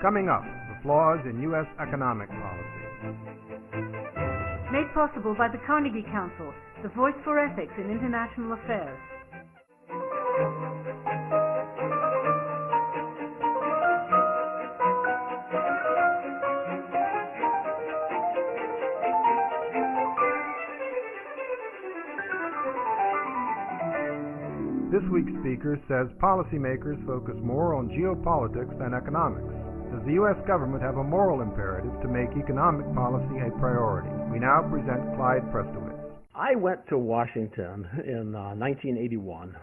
Coming up, the flaws in U.S. economic policy. Made possible by the Carnegie Council, the voice for ethics in international affairs. This week's speaker says policymakers focus more on geopolitics than economics. Does the U.S. government have a moral imperative to make economic policy a priority? We now present Clyde Prestowitz. I went to Washington in 1981,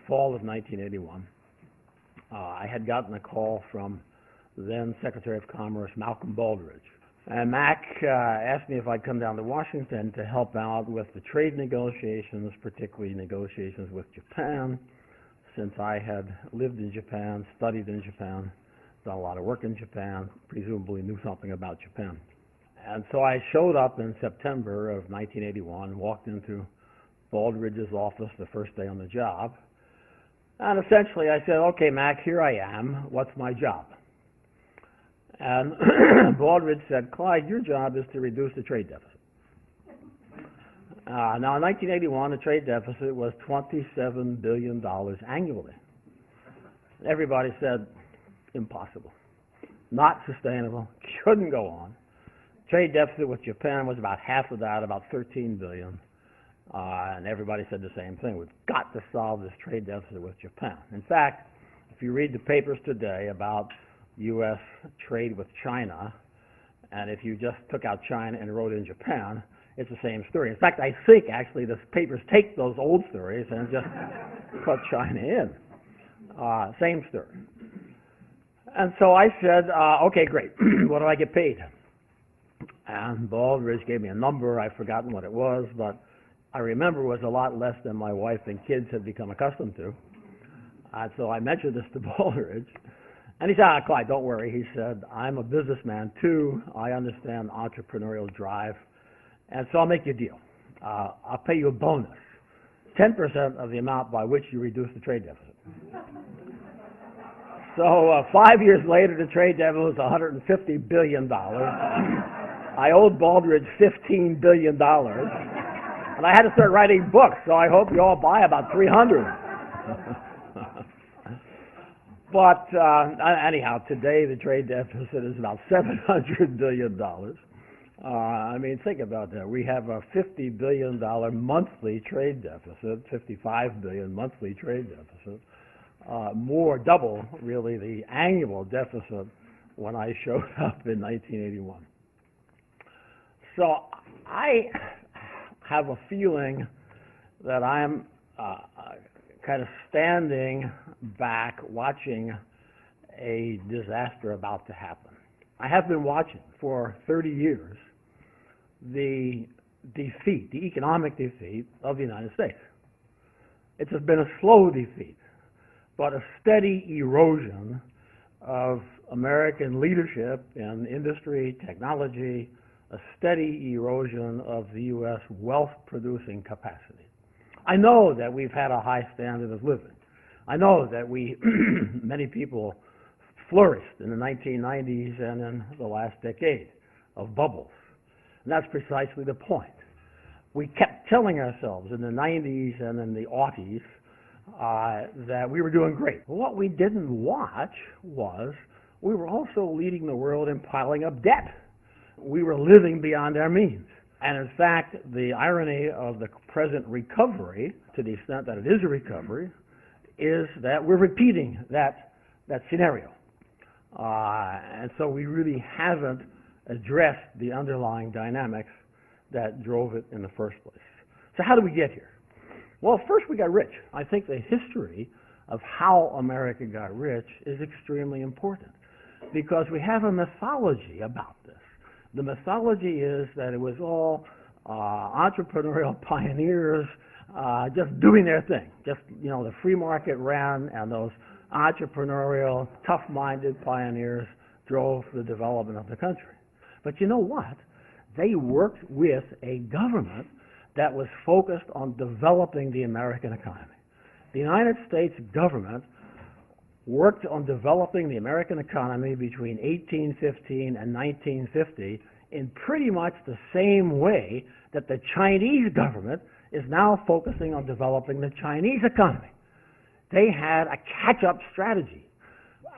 fall of 1981. I had gotten a call from then Secretary of Commerce Malcolm Baldrige. And Mac asked me if I'd come down to Washington to help out with the trade negotiations, particularly negotiations with Japan, since I had lived in Japan, studied in Japan, done a lot of work in Japan, presumably knew something about Japan. And so I showed up in September of 1981, walked into Baldrige's office the first day on the job, and essentially I said, okay, Mac, here I am, what's my job? And Baldrige said, Clyde, your job is to reduce the trade deficit. Now, in 1981, the trade deficit was $27 billion annually. Everybody said, impossible, not sustainable, couldn't go on. Trade deficit with Japan was about half of that, about $13 billion. And everybody said the same thing. We've got to solve this trade deficit with Japan. In fact, if you read the papers today about U.S. trade with China, and if you just took out China and wrote in Japan, it's the same story. In fact, I think actually the papers take those old stories and just put China in. Same story. And so I said, okay, great. What do I get paid? And Baldrige gave me a number. I've forgotten what it was, but I remember it was a lot less than my wife and kids had become accustomed to. And so I mentioned this to Baldrige. And he said, Clyde, don't worry. He said, I'm a businessman too. I understand entrepreneurial drive. And so I'll make you a deal. I'll pay you a bonus, 10% of the amount by which you reduce the trade deficit. So 5 years later, the trade deficit was $150 billion. I owed Baldrige $15 billion. And I had to start writing books, so I hope you all buy about 300. But anyhow, today the trade deficit is about $700 billion. I mean, think about that. We have a $50 billion monthly trade deficit, $55 billion monthly trade deficit, more, double, really, the annual deficit when I showed up in 1981. So I have a feeling that I'm kind of standing back watching a disaster about to happen. I have been watching for 30 years the defeat, the economic defeat of the United States. It's been a slow defeat, but a steady erosion of American leadership in industry, technology, a steady erosion of the U.S. wealth-producing capacity. I know that we've had a high standard of living. I know that many people flourished in the 1990s and in the last decade of bubbles. And that's precisely the point. We kept telling ourselves in the 90s and in the aughties that we were doing great. What we didn't watch was we were also leading the world in piling up debt. We were living beyond our means. And in fact, the irony of the present recovery, to the extent that it is a recovery, is that we're repeating that scenario. And so we really haven't addressed the underlying dynamics that drove it in the first place. So how did we get here? Well, first we got rich. I think the history of how America got rich is extremely important because we have a mythology about this. The mythology is that it was all entrepreneurial pioneers just doing their thing. Just, the free market ran, and those entrepreneurial, tough-minded pioneers drove the development of the country. But you know what? They worked with a government that was focused on developing the American economy. The United States government worked on developing the American economy between 1815 and 1950 in pretty much the same way that the Chinese government is now focusing on developing the Chinese economy. They had a catch-up strategy.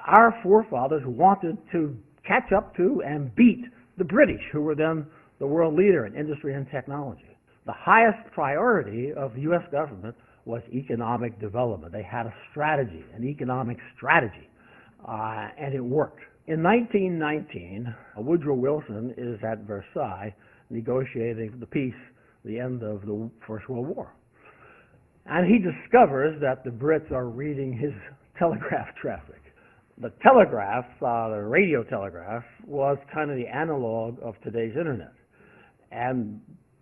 Our forefathers wanted to catch up to and beat the British, who were then the world leader in industry and technology. The highest priority of the U.S. government was economic development. They had a strategy, an economic strategy, and it worked. In 1919, Woodrow Wilson is at Versailles negotiating the peace, the end of the First World War. And he discovers that the Brits are reading his telegraph traffic. The telegraph, the radio telegraph, was kind of the analog of today's internet. And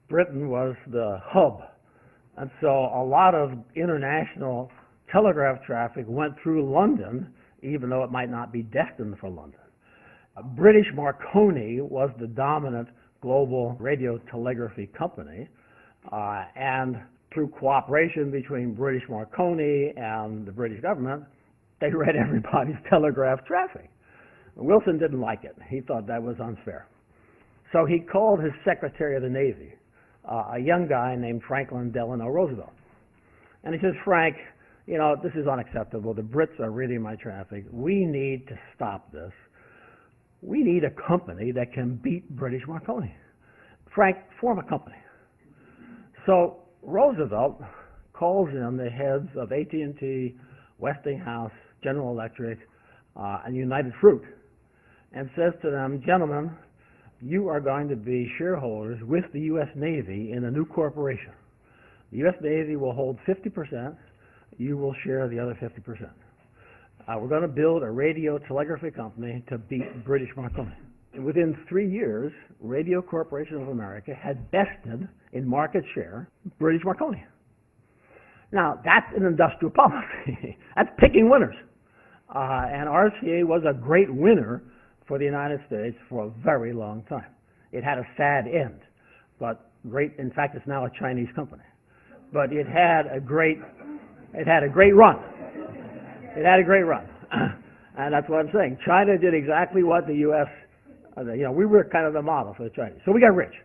Britain was the hub. And so a lot of international telegraph traffic went through London, even though it might not be destined for London. British Marconi was the dominant global radio telegraphy company, and through cooperation between British Marconi and the British government, they read everybody's telegraph traffic. Wilson didn't like it. He thought that was unfair. So he called his Secretary of the Navy, a young guy named Franklin Delano Roosevelt. And he says, Frank, you know, this is unacceptable. The Brits are reading my traffic. We need to stop this. We need a company that can beat British Marconi. Frank, form a company. So Roosevelt calls in the heads of AT&T, Westinghouse, General Electric, and United Fruit, and says to them, gentlemen, you are going to be shareholders with the U.S. Navy in a new corporation. The U.S. Navy will hold 50%. You will share the other 50%. We're going to build a radio telegraphy company to beat British Marconi. And within 3 years, Radio Corporation of America had bested in market share British Marconi. Now, that's an industrial policy. That's picking winners. And RCA was a great winner for the United States for a very long time. It had a sad end, but great. In fact, it's now a Chinese company. But it had a great run. It had a great run. And that's what I'm saying. China did exactly what the U.S., we were kind of the model for the Chinese. So we got rich.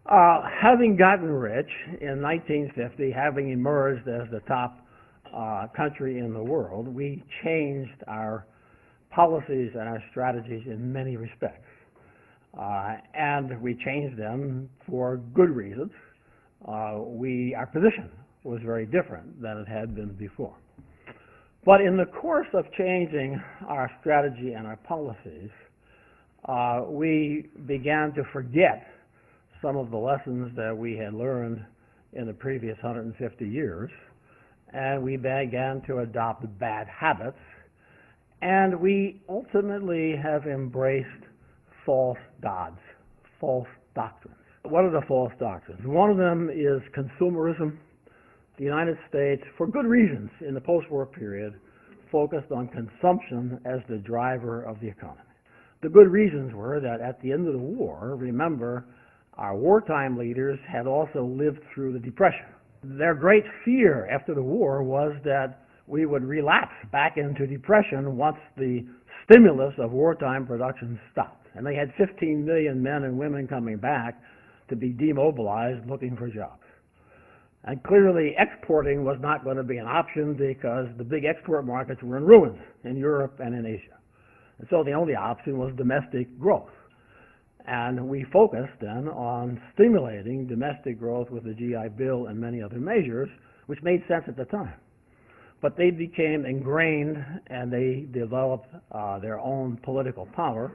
Having gotten rich in 1950, having emerged as the top country in the world, we changed our policies and our strategies in many respects. And we changed them for good reasons. Our position was very different than it had been before. But in the course of changing our strategy and our policies, we began to forget some of the lessons that we had learned in the previous 150 years, and we began to adopt bad habits, and we ultimately have embraced false gods, false doctrines. What are the false doctrines? One of them is consumerism. The United States, for good reasons, in the post-war period, focused on consumption as the driver of the economy. The good reasons were that at the end of the war, remember, our wartime leaders had also lived through the Depression. Their great fear after the war was that we would relapse back into depression once the stimulus of wartime production stopped. And they had 15 million men and women coming back to be demobilized looking for jobs. And clearly exporting was not going to be an option because the big export markets were in ruins in Europe and in Asia. And so the only option was domestic growth. And we focused then on stimulating domestic growth with the GI Bill and many other measures, which made sense at the time. But they became ingrained and they developed their own political power.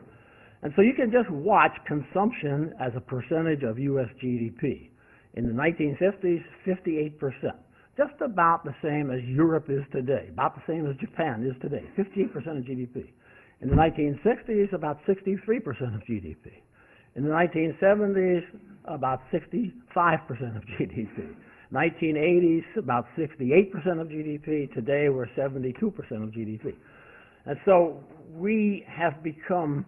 And so you can just watch consumption as a percentage of U.S. GDP. In the 1950s, 58%. Just about the same as Europe is today, about the same as Japan is today, 58% of GDP. In the 1960s, about 63% of GDP. In the 1970s, about 65% of GDP. 1980s, about 68% of GDP. Today, we're 72% of GDP. And so we have become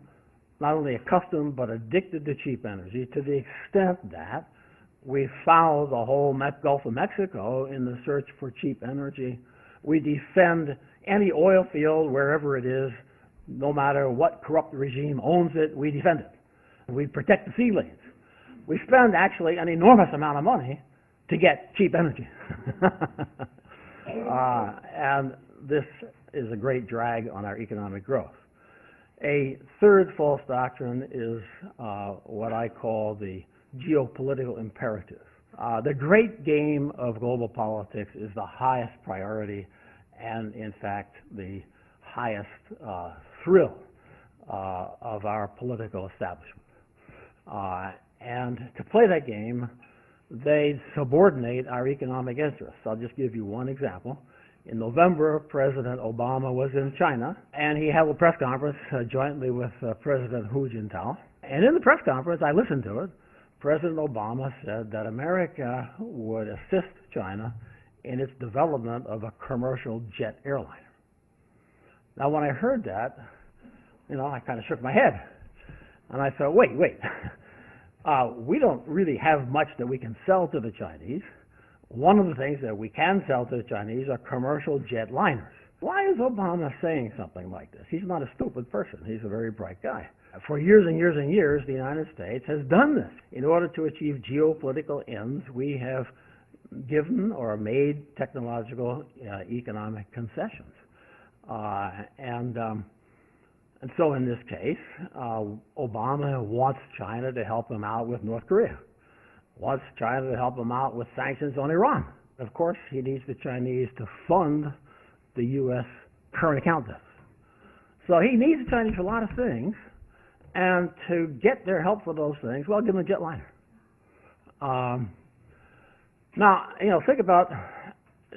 not only accustomed but addicted to cheap energy to the extent that we followed the whole Gulf of Mexico in the search for cheap energy. We defend Any oil field, wherever it is, no matter what corrupt regime owns it, we defend it. We protect the sea lanes. We spend actually an enormous amount of money to get cheap energy. And this is a great drag on our economic growth. A third false doctrine is what I call the geopolitical imperative. The great game of global politics is the highest priority and, in fact, the highest thrill of our political establishment. And to play that game, they subordinate our economic interests. I'll just give you one example. In November, President Obama was in China, and he held a press conference jointly with President Hu Jintao. And in the press conference, I listened to it, President Obama said that America would assist China in its development of a commercial jet airliner. Now, when I heard that, I kind of shook my head. And I thought, wait. We don't really have much that we can sell to the Chinese. One of the things that we can sell to the Chinese are commercial jet liners. Why is Obama saying something like this? He's not a stupid person. He's a very bright guy. For years and years and years, the United States has done this. In order to achieve geopolitical ends, we have given or made technological economic concessions. And so in this case, Obama wants China to help him out with North Korea, wants China to help him out with sanctions on Iran. Of course, he needs the Chinese to fund the U.S. current account deficit. So he needs the Chinese for a lot of things, and to get their help for those things, well, give them a jetliner. Now, think about,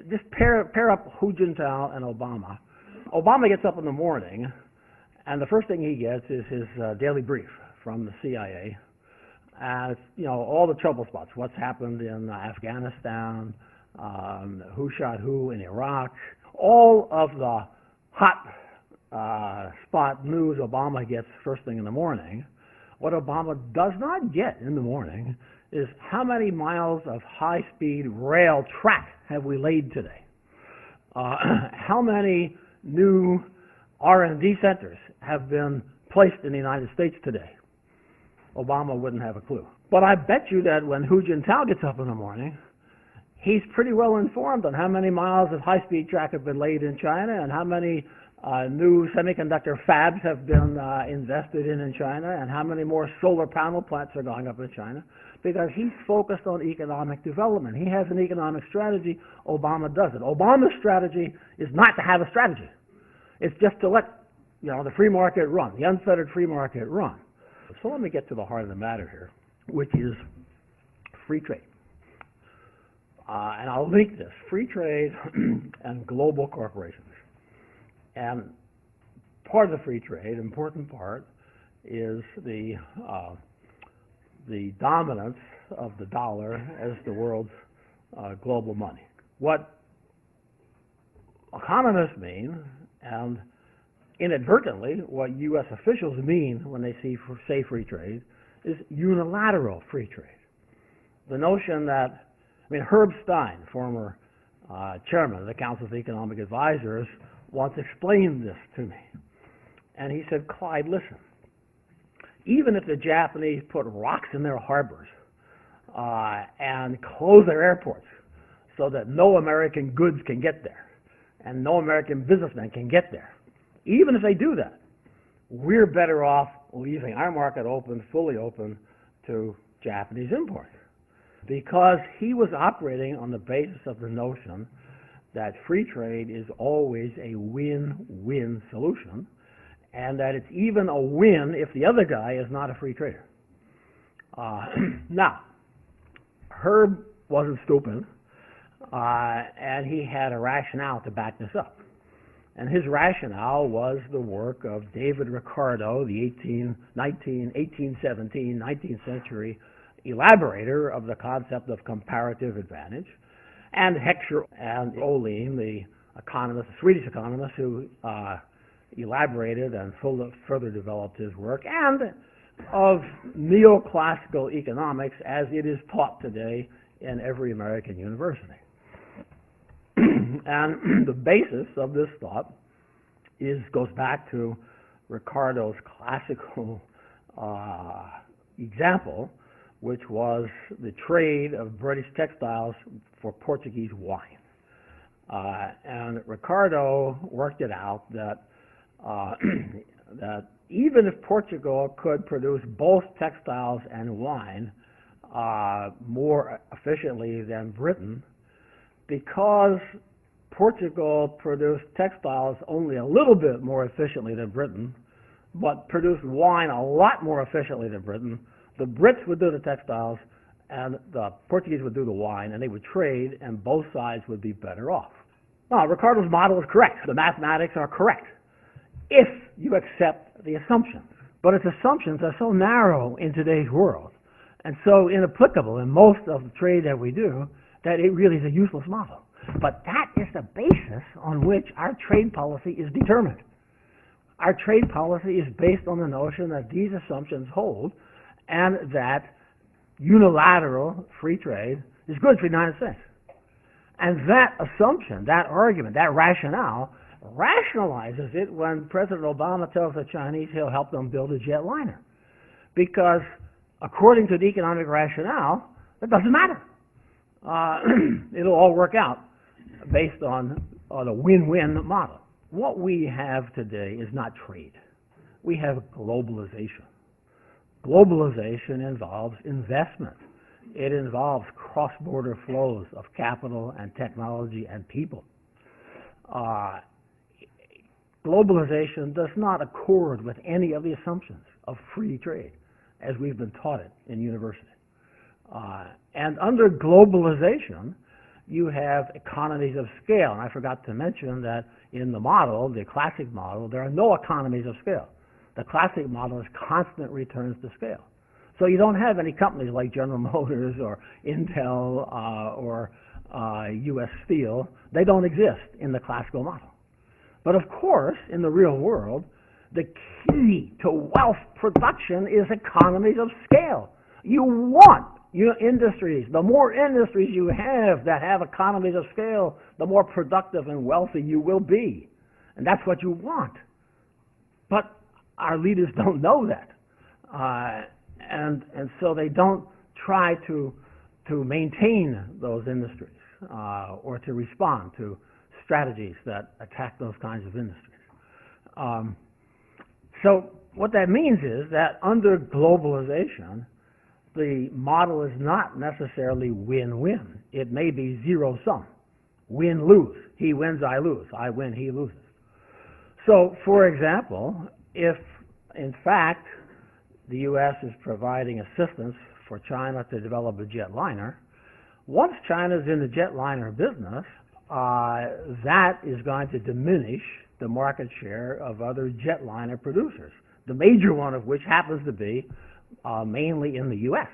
just pair up Hu Jintao and Obama. Obama gets up in the morning, and the first thing he gets is his daily brief from the CIA. And it's, all the trouble spots, what's happened in Afghanistan, who shot who in Iraq, all of the hot spot news Obama gets first thing in the morning. What Obama does not get in the morning is how many miles of high-speed rail track have we laid today? How many new R&D centers have been placed in the United States today? Obama wouldn't have a clue. But I bet you that when Hu Jintao gets up in the morning, he's pretty well informed on how many miles of high-speed track have been laid in China and how many new semiconductor fabs have been invested in China and how many more solar panel plants are going up in China, because he's focused on economic development. He has an economic strategy. Obama doesn't. Obama's strategy is not to have a strategy. It's just to let the free market run, the unfettered free market run. So let me get to the heart of the matter here, which is free trade. And I'll link this, free trade and global corporations. And part of the free trade, important part, is the dominance of the dollar as the world's global money. What economists mean, and inadvertently what U.S. officials mean when they say free trade, is unilateral free trade. The notion that, Herb Stein, former chairman of the Council of Economic Advisors, once explained this to me. And he said, Clyde, listen, even if the Japanese put rocks in their harbors and close their airports so that no American goods can get there and no American businessmen can get there, even if they do that, we're better off leaving our market open, fully open to Japanese imports. Because he was operating on the basis of the notion that free trade is always a win-win solution, and that it's even a win if the other guy is not a free trader. Now, Herb wasn't stupid, and he had a rationale to back this up. And his rationale was the work of David Ricardo, the 1817, 19th century elaborator of the concept of comparative advantage, and Heckscher and Ohlin, the economist, Swedish economist, who elaborated and further developed his work, and of neoclassical economics as it is taught today in every American university. And the basis of this thought goes back to Ricardo's classical example, which was the trade of British textiles for Portuguese wine. And Ricardo worked it out that that even if Portugal could produce both textiles and wine more efficiently than Britain, because Portugal produced textiles only a little bit more efficiently than Britain, but produced wine a lot more efficiently than Britain, the Brits would do the textiles and the Portuguese would do the wine, and they would trade, and both sides would be better off. Now, Ricardo's model is correct. The mathematics are correct if you accept the assumptions. But its assumptions are so narrow in today's world and so inapplicable in most of the trade that we do that it really is a useless model. But that is the basis on which our trade policy is determined. Our trade policy is based on the notion that these assumptions hold and that unilateral free trade is good for the United States. And that assumption, that argument, that rationale rationalizes it when President Obama tells the Chinese he'll help them build a jetliner. Because according to the economic rationale, it doesn't matter. It'll all work out based on a win-win model. What we have today is not trade. We have globalization. Globalization involves investment. It involves cross-border flows of capital and technology and people. Globalization does not accord with any of the assumptions of free trade as we've been taught it in university. And under globalization, you have economies of scale. And I forgot to mention that in the model, the classic model, there are no economies of scale. The classic model is constant returns to scale. So you don't have any companies like General Motors or Intel or U.S. Steel. They don't exist in the classical model. But of course, in the real world, the key to wealth production is economies of scale. You want your industries. The more industries you have that have economies of scale, the more productive and wealthy you will be. And that's what you want. But our leaders don't know that. And so they don't try to maintain those industries or to respond to strategies that attack those kinds of industries. So what that means is that under globalization, the model is not necessarily win-win. It may be zero-sum. Win-lose. He wins, I lose. I win, he loses. So, for example, if in fact the U.S. is providing assistance for China to develop a jetliner, once China's in the jetliner business, that is going to diminish the market share of other jetliner producers, the major one of which happens to be mainly in the U.S.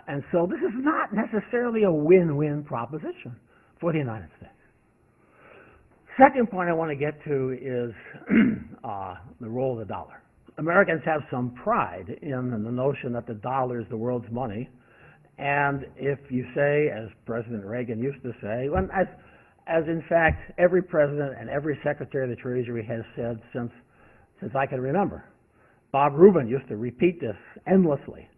And so this is not necessarily a win-win proposition for the United States. Second point I want to get to is the role of the dollar. Americans have some pride in the notion that the dollar is the world's money. And if you say, as President Reagan used to say, as in fact every president and every secretary of the Treasury has said since I can remember, Bob Rubin used to repeat this endlessly.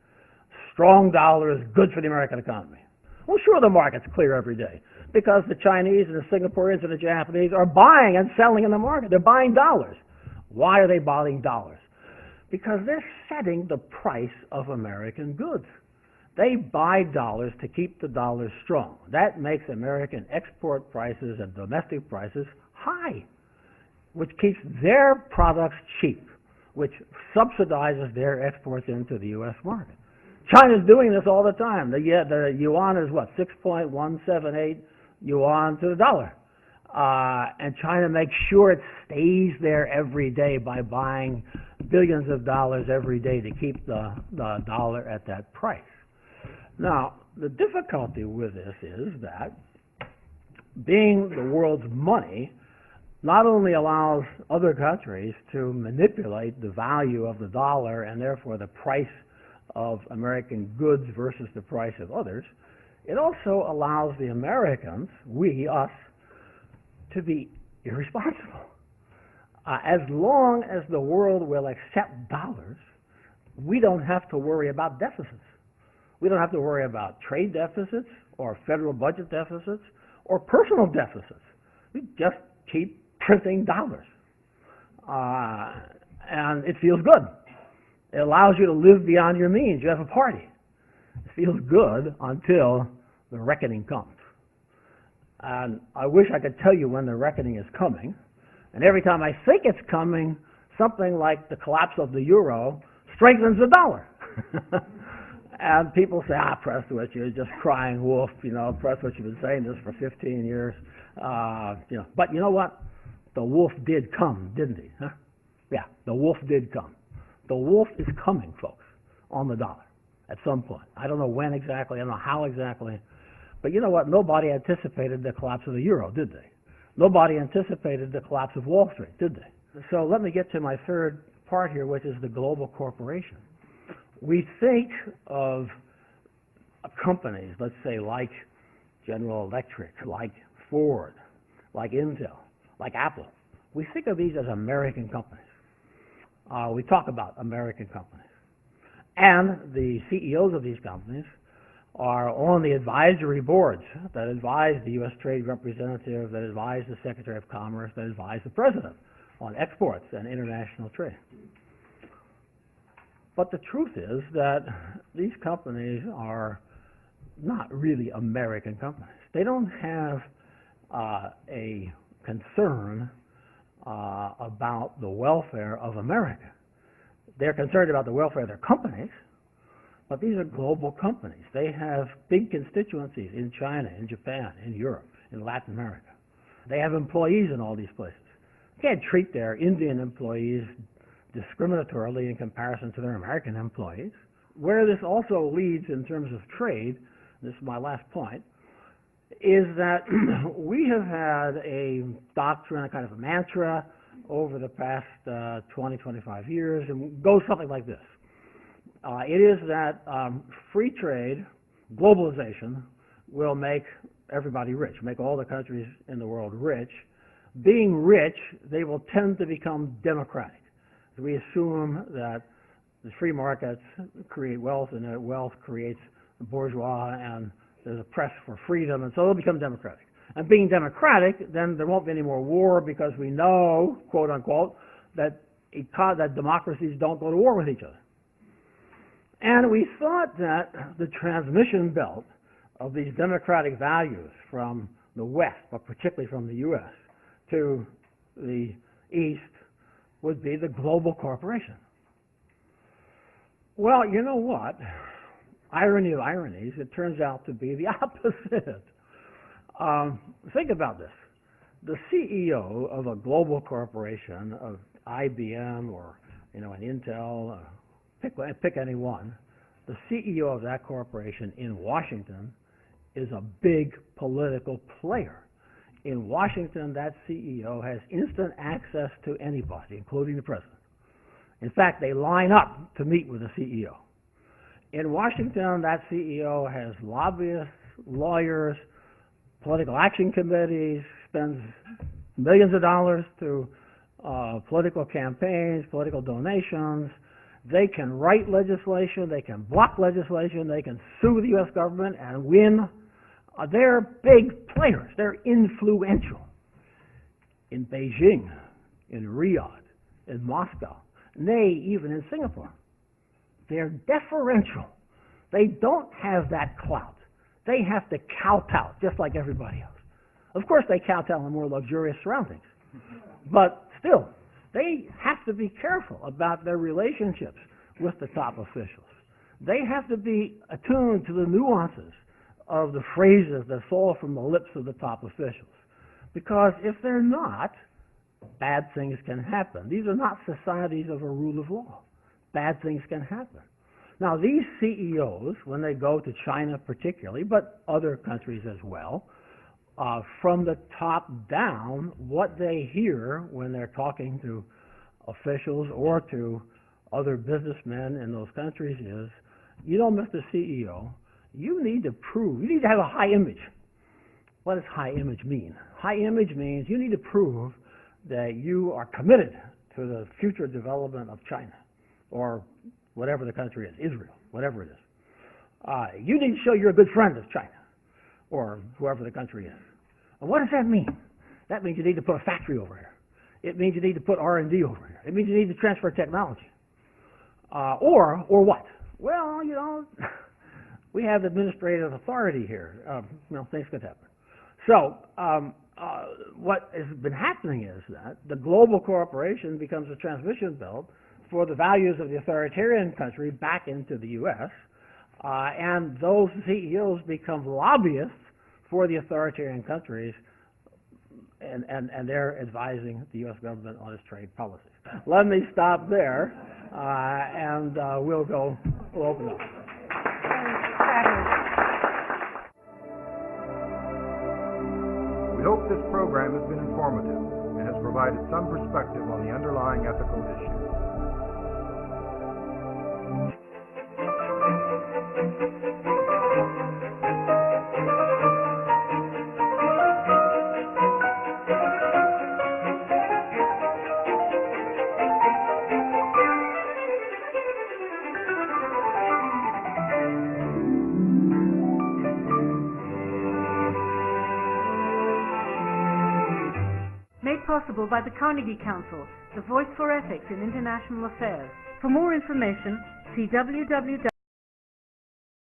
Strong dollar is good for the American economy. Well, sure, the market's clear every day because the Chinese and the Singaporeans and the Japanese are buying and selling in the market. They're buying dollars. Why are they buying dollars? Because they're setting the price of American goods. They buy dollars to keep the dollar strong. That makes American export prices and domestic prices high, which keeps their products cheap, which subsidizes their exports into the U.S. market. China's doing this all the time. The yuan is what, 6.178 yuan to the dollar. And China makes sure it stays there every day by buying billions of dollars every day to keep the dollar at that price. Now, the difficulty with this is that being the world's money not only allows other countries to manipulate the value of the dollar and therefore the price of American goods versus the price of others, it also allows the Americans, us, to be irresponsible. As long as the world will accept dollars, we don't have to worry about deficits. We don't have to worry about trade deficits or federal budget deficits or personal deficits. We just keep printing dollars. And it feels good. It allows you to live beyond your means. You have a party. It feels good until the reckoning comes. And I wish I could tell you when the reckoning is coming. And every time I think it's coming, something like the collapse of the euro strengthens the dollar. And people say, Prestowitz, you're just crying wolf. Prestowitz, you've been saying this for 15 years. But you know what? The wolf did come, didn't he? Huh? Yeah, the wolf did come. The wolf is coming, folks, on the dollar at some point. I don't know when exactly. I don't know how exactly. But you know what? Nobody anticipated the collapse of the euro, did they? Nobody anticipated the collapse of Wall Street, did they? So let me get to my third part here, which is the global corporation. We think of companies, let's say, like General Electric, like Ford, like Intel, like Apple. We think of these as American companies. We talk about American companies. And the CEOs of these companies are on the advisory boards that advise the U.S. Trade Representative, that advise the Secretary of Commerce, that advise the President on exports and international trade. But the truth is that these companies are not really American companies. They don't have a concern about the welfare of America. They're concerned about the welfare of their companies, but these are global companies. They have big constituencies in China, in Japan, in Europe, in Latin America. They have employees in all these places. They can't treat their Indian employees discriminatorily in comparison to their American employees. Where this also leads in terms of trade, this is my last point, is that we have had a doctrine, a kind of a mantra over the past 20, 25 years, and it goes something like this. It is that free trade, globalization, will make everybody rich, make all the countries in the world rich. Being rich, they will tend to become democratic. We assume that the free markets create wealth, and that wealth creates the bourgeois, and there's a press for freedom, and so they'll become democratic. And being democratic, then there won't be any more war, because we know, quote unquote, that democracies don't go to war with each other. And we thought that the transmission belt of these democratic values from the West, but particularly from the U.S., to the East would be the global corporation. Well, you know what? Irony of ironies, it turns out to be the opposite. Think about this. The CEO of a global corporation, of IBM or an Intel, pick any one, the CEO of that corporation in Washington is a big political player. In Washington, that CEO has instant access to anybody, including the president. In fact, they line up to meet with the CEO. In Washington, that CEO has lobbyists, lawyers, political action committees, spends millions of dollars to political campaigns, political donations. They can write legislation, they can block legislation, they can sue the U.S. government and win. They're big players. They're influential. In Beijing, in Riyadh, in Moscow, nay, even in Singapore. They're deferential. They don't have that clout. They have to kowtow, just like everybody else. Of course, they kowtow in more luxurious surroundings. But still, they have to be careful about their relationships with the top officials. They have to be attuned to the nuances of the phrases that fall from the lips of the top officials. Because if they're not, bad things can happen. These are not societies of a rule of law. Bad things can happen. Now, these CEOs, when they go to China particularly, but other countries as well, from the top down, what they hear when they're talking to officials or to other businessmen in those countries is, Mr. CEO, you need to prove, you need to have a high image. What does high image mean? High image means you need to prove that you are committed to the future development of China, or whatever the country is, Israel, whatever it is. You need to show you're a good friend of China, or whoever the country is. And what does that mean? That means you need to put a factory over here. It means you need to put R&D over here. It means you need to transfer technology. Or what? Well, you know, we have administrative authority here. Things could happen. So what has been happening is that the global corporation becomes a transmission belt for the values of the authoritarian country back into the U.S., and those CEOs become lobbyists for the authoritarian countries, and they're advising the U.S. government on its trade policies. Let me stop there, and we'll open up. We hope this program has been informative and has provided some perspective on the underlying ethical issues. Made possible by the Carnegie Council, the voice for ethics in international affairs. For more information, see www.